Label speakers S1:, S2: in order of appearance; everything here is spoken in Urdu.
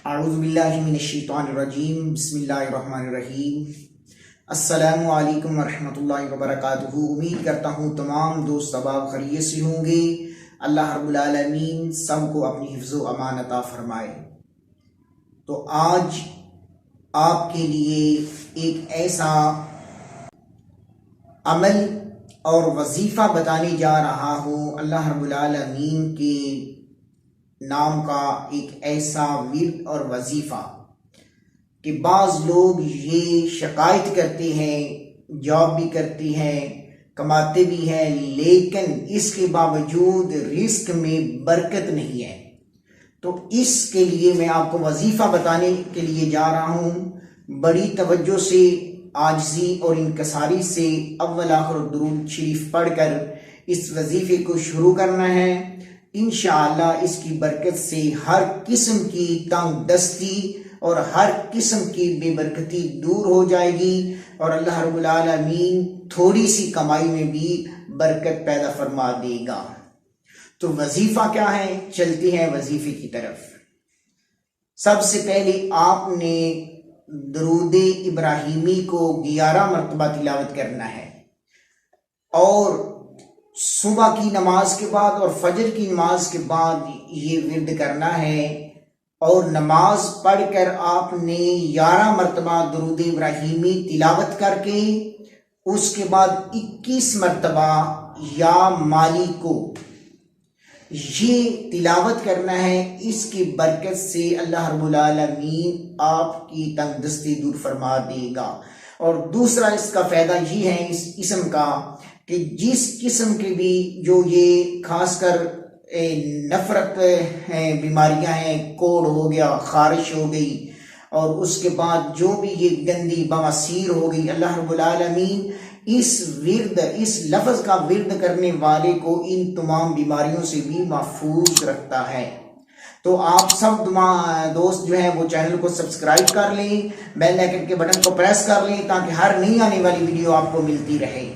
S1: اعوذ باللہ من الشیطان الرجیم، بسم اللہ الرحمن الرحیم۔ السلام علیکم ورحمۃ اللہ وبرکاتہ۔ امید کرتا ہوں تمام دوست احباب خیریت سے ہوں گے۔ اللہ رب العالمین سب کو اپنی حفظ و امان عطا فرمائے۔ تو آج آپ کے لیے ایک ایسا عمل اور وظیفہ بتانے جا رہا ہوں، اللہ رب العالمین کے نام کا ایک ایسا ورد اور وظیفہ کہ بعض لوگ یہ شکایت کرتے ہیں، جاب بھی کرتے ہیں، کماتے بھی ہیں، لیکن اس کے باوجود رزق میں برکت نہیں ہے۔ تو اس کے لیے میں آپ کو وظیفہ بتانے کے لیے جا رہا ہوں۔ بڑی توجہ سے، عاجزی اور انکساری سے اول آخر درود شریف پڑھ کر اس وظیفے کو شروع کرنا ہے۔ انشاءاللہ اس کی برکت سے ہر قسم کی تنگ دستی اور ہر قسم کی بے برکتی دور ہو جائے گی، اور اللہ رب العالمین تھوڑی سی کمائی میں بھی برکت پیدا فرما دے گا۔ تو وظیفہ کیا ہے؟ چلتے ہیں وظیفے کی طرف۔ سب سے پہلے آپ نے درود ابراہیمی کو 11 مرتبہ تلاوت کرنا ہے، اور صبح کی نماز کے بعد اور فجر کی نماز کے بعد یہ ورد کرنا ہے، اور نماز پڑھ کر آپ نے 11 مرتبہ درود ابراہیمی تلاوت کر کے اس کے بعد 21 مرتبہ یا مالکو یہ تلاوت کرنا ہے۔ اس کی برکت سے اللہ رب العالمین آپ کی تنگ دستی دور فرما دے گا۔ اور دوسرا اس کا فائدہ یہ ہے اس اسم کا کہ جس قسم کے بھی جو یہ خاص کر نفرت ہیں، بیماریاں ہیں، کوڑ ہو گیا، خارش ہو گئی، اور اس کے بعد جو بھی یہ گندی بواسیر ہو گئی، اللہ رب العالمین اس لفظ کا ورد کرنے والے کو ان تمام بیماریوں سے بھی محفوظ رکھتا ہے۔ تو آپ سب دوست جو ہیں وہ چینل کو سبسکرائب کر لیں، بیل آئکن کے بٹن کو پریس کر لیں تاکہ ہر نئی آنے والی ویڈیو آپ کو ملتی رہے۔